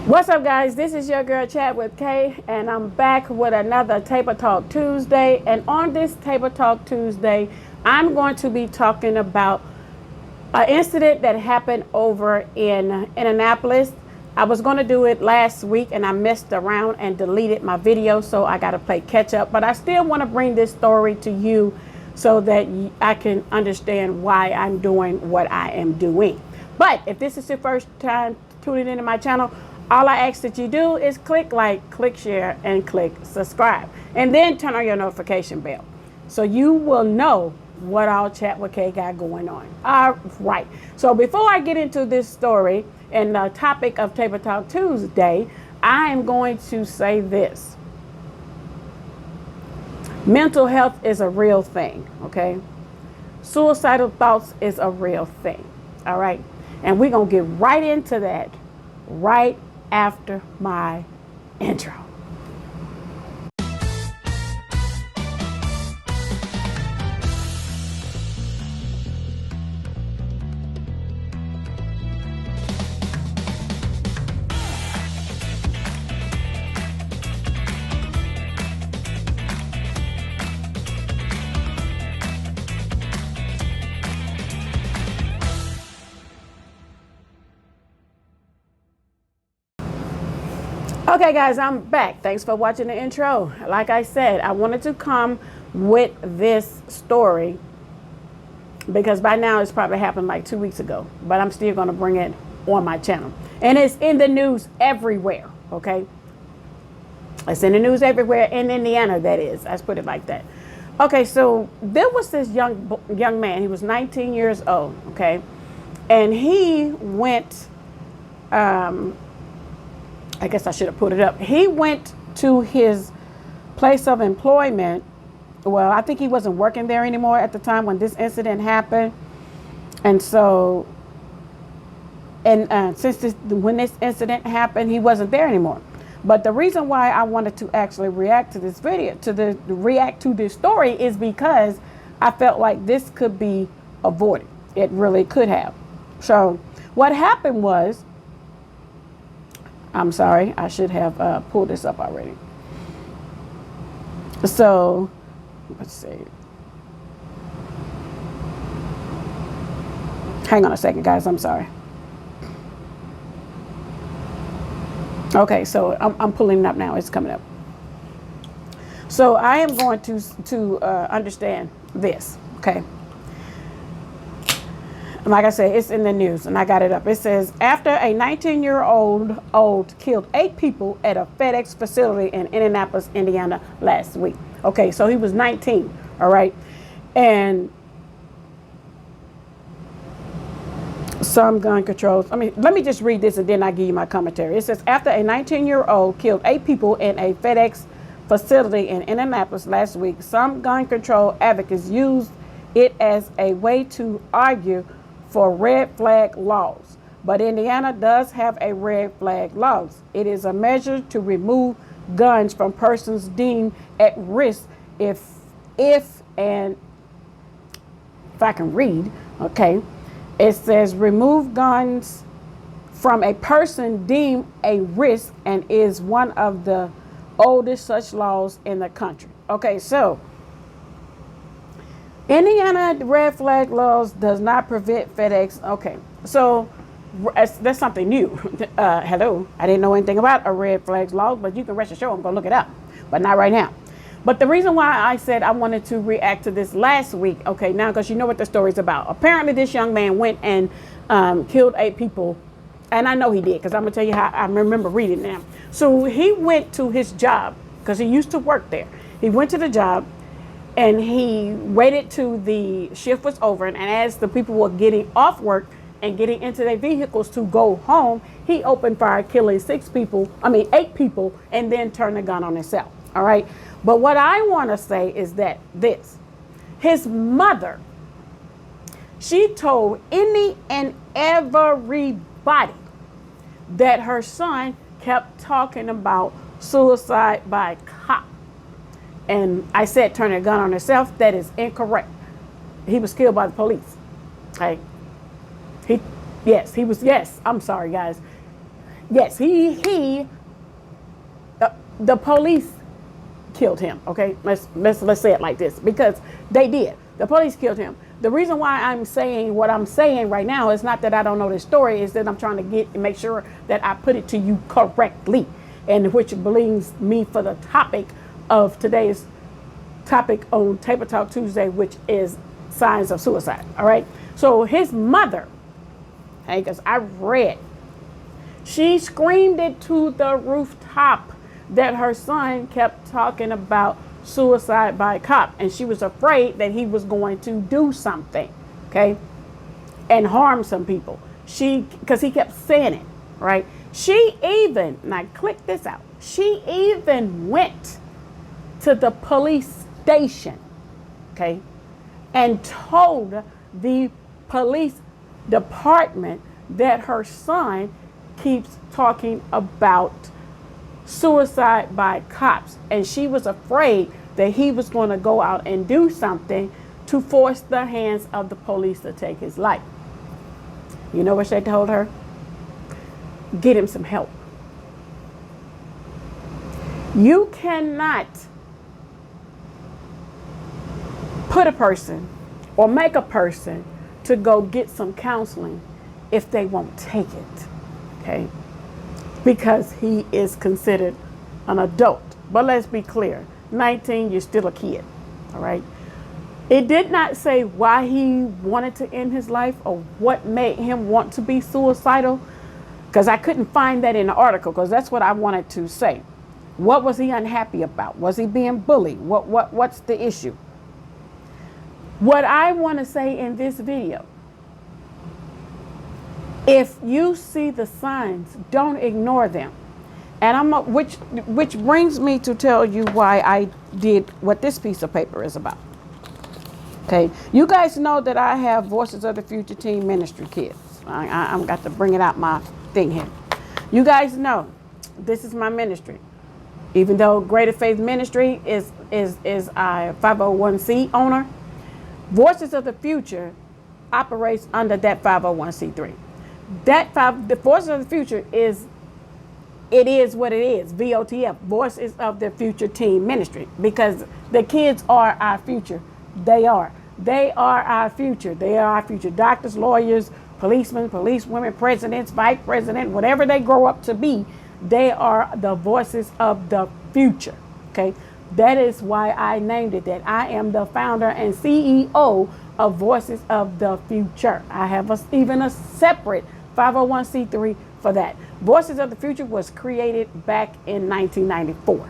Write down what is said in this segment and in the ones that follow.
What's up, guys? This is your girl ChatWithK, and I'm back with another Table Talk Tuesday. And on this Table Talk Tuesday, I'm going to be talking about an incident that happened over in Indianapolis. I was going to do it last week and I messed around and deleted my video, so I got to play catch up. But I still want to bring this story to you so that I can understand why I'm doing what I am doing. But if this is your first time tuning into my channel, all I ask that you do is click like, click share, and click subscribe. And then turn on your notification bell so you will know what all ChatWithK got going on. All right. So before I get into this story and the topic of Table Talk Tuesday, I am going to say this. Mental health is a real thing, okay? Suicidal thoughts is a real thing, all right? And we're going to get right into that right after my intro. Okay, guys, I'm back. Thanks for watching the intro. Like I said, I wanted to come with this story because by now it's probably happened like 2 weeks ago, but I'm still going to bring it on my channel. And it's in the news everywhere, okay? It's in the news everywhere in Indiana, that is. Let's put it like that. Okay, so there was this young man. He was 19 years old, okay? And he went... I guess I should have put it up. He went to his place of employment. Well, I think he wasn't working there anymore at the time when this incident happened. And so, when this incident happened, he wasn't there anymore. But the reason why I wanted to actually react to this video, react to this story, is because I felt like this could be avoided. It really could have. So what happened was, I'm sorry, I should have pulled this up already. So, let's see. Hang on a second, guys, I'm sorry. Okay, so I'm pulling it up now, it's coming up. So I am going to understand this, okay? Like I said, it's in the news and I got it up. It says, after a 19-year-old killed 8 people at a FedEx facility in Indianapolis, Indiana last week. Okay, so he was 19, all right? And some gun controls. Let me just read this and then I give you my commentary. It says, after a 19-year-old killed 8 people in a FedEx facility in Indianapolis last week, some gun control advocates used it as a way to argue for red flag laws. But Indiana does have a red flag laws. It is a measure to remove guns from persons deemed at risk if I can read, okay. It says remove guns from a person deemed a risk and is one of the oldest such laws in the country. Okay, so Indiana red flag laws does not prevent FedEx. Okay, so that's something new. Hello, I didn't know anything about a red flag law, but you can rest assured I'm going to look it up, but not right now. But the reason why I said I wanted to react to this last week, okay, now because you know what the story's about. Apparently this young man went and killed 8 people, and I know he did because I'm going to tell you how I remember reading now. So he went to his job because he used to work there. He went to the job. And he waited till the shift was over. And as the people were getting off work and getting into their vehicles to go home, he opened fire, killing 8 people, and then turned the gun on himself. All right. But what I want to say is that his mother, she told any and everybody that her son kept talking about suicide by cop. And I said turn a gun on himself. That is incorrect. He was killed by the police. Okay. Yes, I'm sorry, guys. Yes, the police killed him. Okay, let's say it like this, because they did. The police killed him. The reason why I'm saying what I'm saying right now is not that I don't know this story, is that I'm trying to make sure that I put it to you correctly, and which brings me for the topic of today's topic on Table Talk Tuesday, which is signs of suicide. All right. So his mother, hey, because I read, she screamed it to the rooftop that her son kept talking about suicide by a cop, and she was afraid that he was going to do something, okay, and harm some people. Because he kept saying it, right? She even, now click this out, she even went to the police station, okay, and told the police department that her son keeps talking about suicide by cops, and she was afraid that he was going to go out and do something to force the hands of the police to take his life. You know what they told her? Get him some help. You cannot put a person or make a person to go get some counseling if they won't take it, okay? Because he is considered an adult. But let's be clear, 19, you're still a kid, all right? It did not say why he wanted to end his life or what made him want to be suicidal, because I couldn't find that in the article, because that's what I wanted to say. What was he unhappy about? Was he being bullied? What's the issue? What I want to say in this video, if you see the signs, don't ignore them. And which brings me to tell you why I did what this piece of paper is about. Okay, you guys know that I have Voices of the Future Teen Ministry kids. I'm got to bring it out my thing here. You guys know this is my ministry. Even though Greater Faith Ministry is a 501c owner, Voices of the Future operates under that 501c3. The Voices of the Future is what it is, VOTF, Voices of the Future Teen Ministry, because the kids are our future. They are our future. They are our future. Doctors, lawyers, policemen, policewomen, presidents, vice president, whatever they grow up to be, they are the voices of the future, okay? That is why I named it that. I am the founder and CEO of Voices of the Future. I have even a separate 501c3 for that. Voices of the Future was created back in 1994.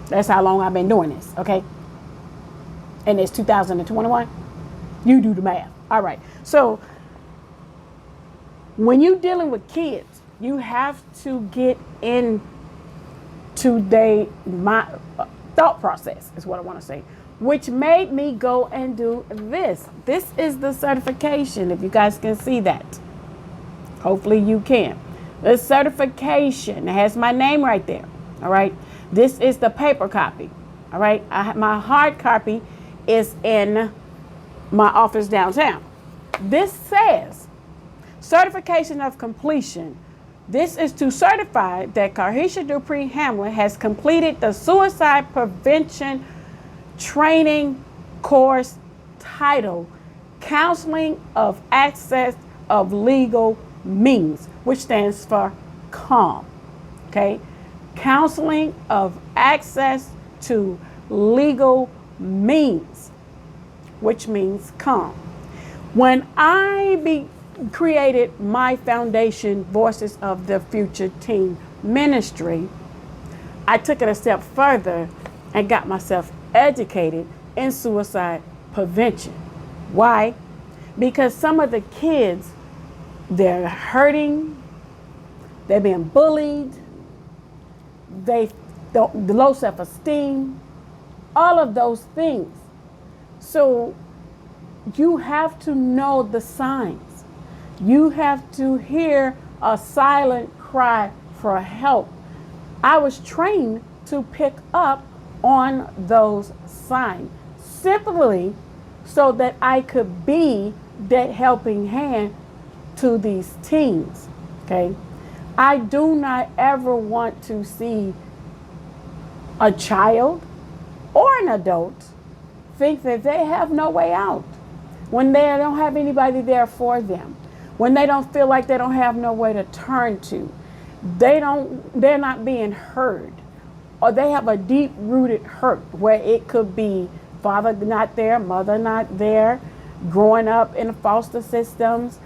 That's how long I've been doing this, okay? And it's 2021. You do the math. All right. So when you're dealing with kids, you have to get into my thought process, is what I want to say, which made me go and do this. This is the certification, if you guys can see that. Hopefully you can. The certification has my name right there. All right. This is the paper copy. All right. My hard copy is in my office downtown. This says certification of completion. This is to certify that Carhisha Dupree Hamlin has completed the suicide prevention training course titled Counseling of Access of Legal Means, which stands for CALM. Okay? Counseling of Access to Legal Means, which means CALM. When I created my foundation, Voices of the Future Teen Ministry, I took it a step further and got myself educated in suicide prevention. Why? Because some of the kids, they're hurting, they're being bullied, the low self-esteem, all of those things. So you have to know the signs. You have to hear a silent cry for help. I was trained to pick up on those signs, simply so that I could be that helping hand to these teens, okay? I do not ever want to see a child or an adult think that they have no way out when they don't have anybody there for them, when they don't feel like they don't have no way to turn to. They're not being heard, or they have a deep rooted hurt where it could be father not there, mother not there, growing up in the foster systems,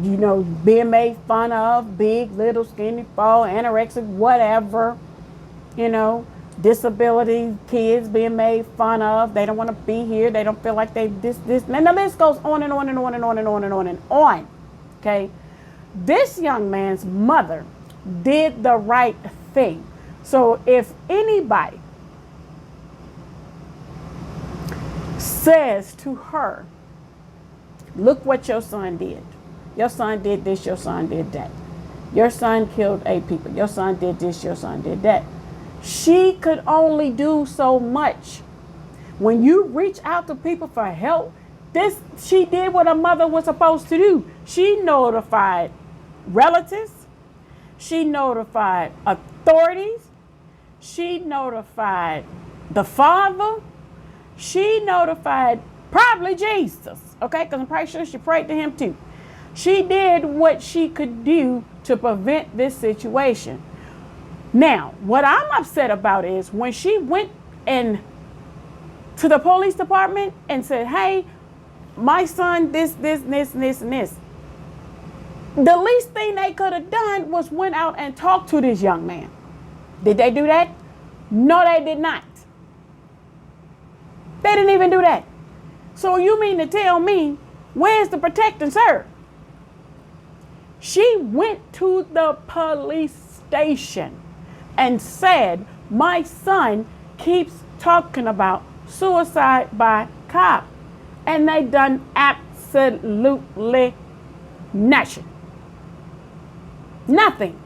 being made fun of, big, little, skinny, fall, anorexic, whatever, disability kids being made fun of. They don't want to be here. They don't feel like they this. And the list goes on and on and on and on and on and on and on. Okay. This young man's mother did the right thing. So if anybody says to her, look what your son did. Your son did this, your son did that. Your son killed 8 people. Your son did this, your son did that. She could only do so much. When you reach out to people for help, she did what a mother was supposed to do. She notified relatives. She notified authorities. She notified the father. She notified probably Jesus, okay? Because I'm pretty sure she prayed to him too. She did what she could do to prevent this situation. Now, what I'm upset about is when she went to the police department and said, hey, my son, this, and this. The least thing they could have done was went out and talked to this young man. Did they do that? No, they did not. They didn't even do that. So you mean to tell me, where's the protect and serve? She went to the police station and said, my son keeps talking about suicide by cop. And they done absolutely nothing. Nothing.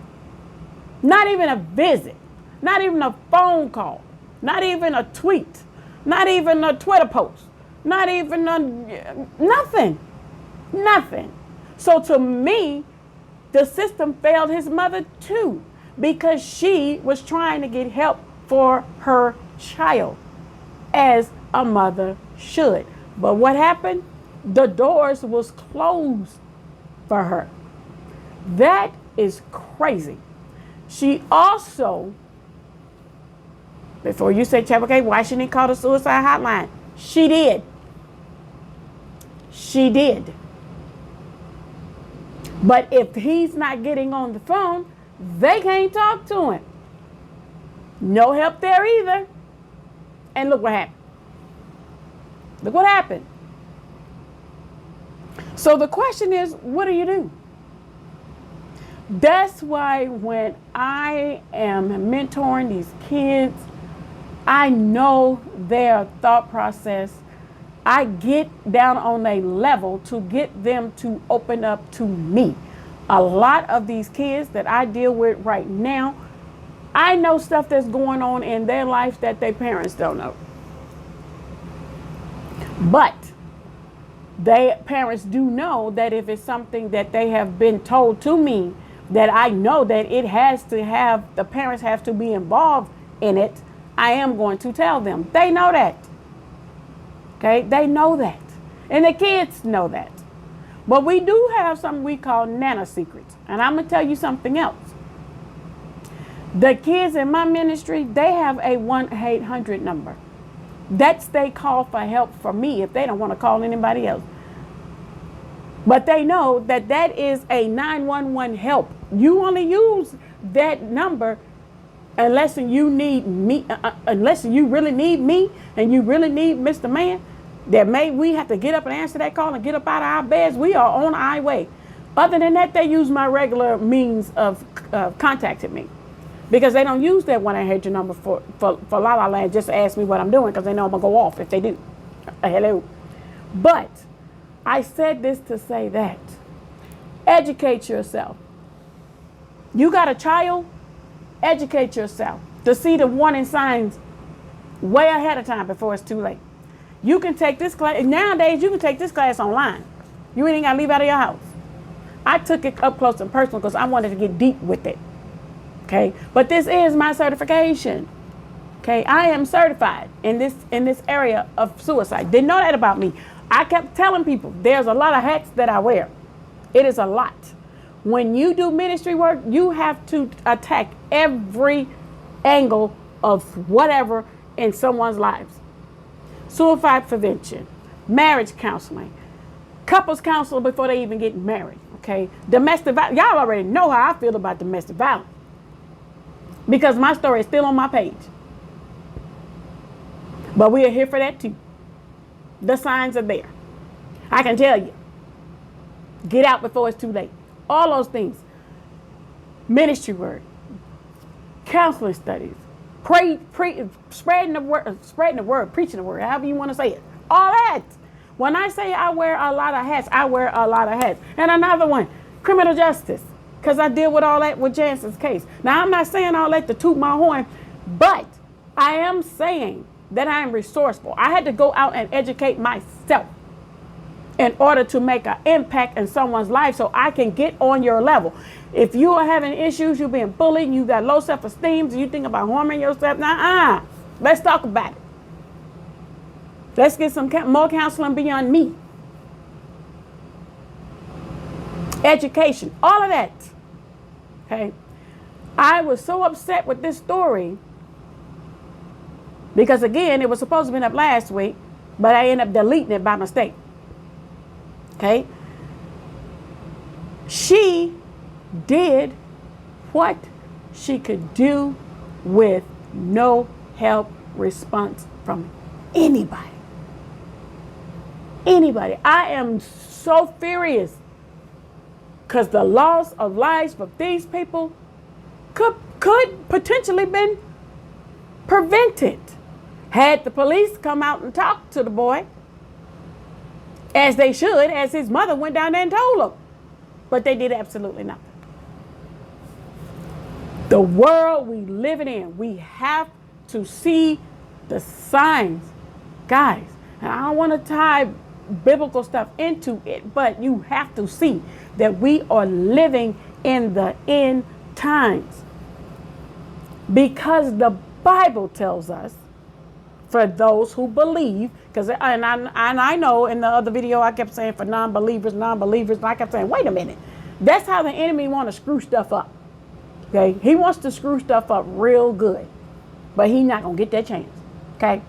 Not even a visit. Not even a phone call. Not even a tweet. Not even a Twitter post. Not even nothing. Nothing. So to me, the system failed his mother too, because she was trying to get help for her child, as a mother should. But what happened? The doors was closed for her. That is crazy. She also, before you say, ChatWithK, why shouldn't he call the suicide hotline? She did. She did. But if he's not getting on the phone, they can't talk to him. No help there either. And look what happened. Look what happened. So the question is, what do you do? That's why when I am mentoring these kids, I know their thought process. I get down on a level to get them to open up to me. A lot of these kids that I deal with right now, I know stuff that's going on in their life that their parents don't know. But their parents do know that if it's something that they have been told to me, that I know that it has to have, the parents have to be involved in it, I am going to tell them. They know that. Okay, they know that. And the kids know that. But we do have something we call nano secrets. And I'm going to tell you something else. The kids in my ministry, they have a 1-800 number. That's they call for help for me if they don't want to call anybody else. But they know that that is a 911 help. You only use that number unless you need me, unless you really need me and you really need Mr. Man. That we have to get up and answer that call and get up out of our beds. We are on our way. Other than that, they use my regular means of contacting me, because they don't use that 1-800 number for La La Land just to ask me what I'm doing, because they know I'm gonna go off if they do. Hello. But I said this to say that educate yourself. You got a child, educate yourself to see the warning signs way ahead of time before it's too late. You can take this class, nowadays you can take this class online. You ain't got to leave out of your house. I took it up close and personal because I wanted to get deep with it. Okay, but this is my certification. Okay, I am certified in this area of suicide. Didn't know that about me. I kept telling people there's a lot of hats that I wear. It is a lot. When you do ministry work, you have to attack every angle of whatever in someone's lives. Suicide prevention, marriage counseling, couples counseling before they even get married. Okay, domestic violence. Y'all already know how I feel about domestic violence because my story is still on my page. But we are here for that too. The signs are there. I can tell you. Get out before it's too late. All those things. Ministry work, counseling studies, spreading the word, preaching the word, however you want to say it. All that. When I say I wear a lot of hats, I wear a lot of hats. And another one, criminal justice, because I deal with all that with Jansen's case. Now, I'm not saying all that to toot my horn, but I am saying that I am resourceful. I had to go out and educate myself in order to make an impact in someone's life so I can get on your level. If you are having issues, you're being bullied, you got low self-esteem, you think about harming yourself, let's talk about it. Let's get some more counseling beyond me. Education, all of that. Okay. I was so upset with this story because, again, it was supposed to be up last week, but I ended up deleting it by mistake. Okay. She did what she could do with no help response from anybody. Anybody. I am so furious because the loss of lives for these people could potentially been prevented had the police come out and talk to the boy as they should, as his mother went down there and told him. But they did absolutely nothing. The world we living in, we have to see the signs, guys. And I don't want to tie biblical stuff into it, but you have to see that we are living in the end times. Because the Bible tells us, for those who believe, because I know in the other video I kept saying for non-believers, and I kept saying, wait a minute, that's how the enemy want to screw stuff up. Okay, he wants to screw stuff up real good, but he's not gonna get that chance. Okay,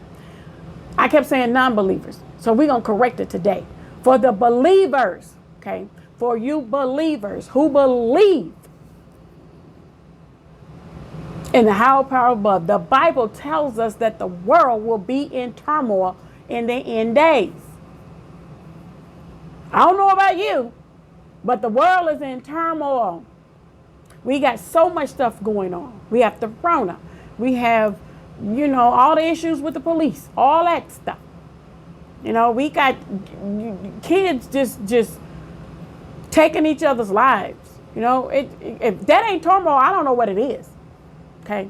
I kept saying non-believers, so we're gonna correct it today. For the believers, okay, for you believers who believe in the higher power above, the Bible tells us that the world will be in turmoil in the end days. I don't know about you, but the world is in turmoil. We got so much stuff going on. We have the corona. We have, all the issues with the police, all that stuff. We got kids just taking each other's lives. If that ain't turmoil, I don't know what it is. Okay,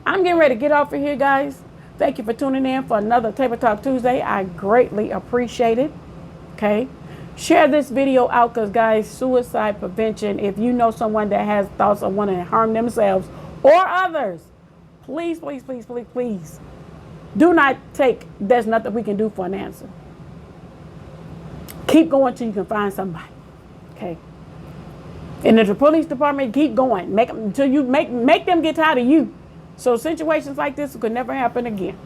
I'm getting ready to get off of here, guys. Thank you for tuning in for another Table Talk Tuesday. I greatly appreciate it. Okay, share this video out because, guys, suicide prevention. If you know someone that has thoughts of wanting to harm themselves or others, please, please, please, please, please do not take there's nothing we can do for an answer. Keep going till you can find somebody. Okay. And if the police department, keep going. Make them until you make them get tired of you. So situations like this could never happen again.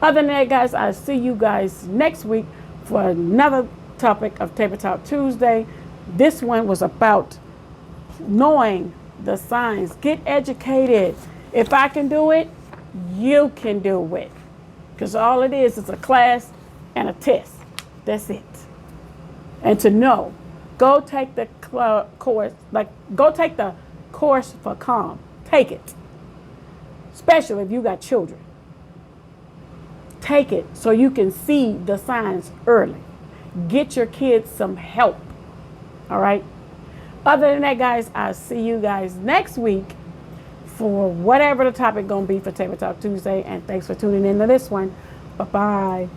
Other than that, guys, I'll see you guys next week for another topic of Table Talk Tuesday. This one was about knowing the signs. Get educated. If I can do it, you can do it. Because all it is a class and a test. That's it. And to know, go take the course, go take the course for calm. Take it. Especially if you got children. Take it so you can see the signs early. Get your kids some help. All right? Other than that, guys, I'll see you guys next week for whatever the topic going to be for Table Talk Tuesday. And thanks for tuning in to this one. Bye-bye.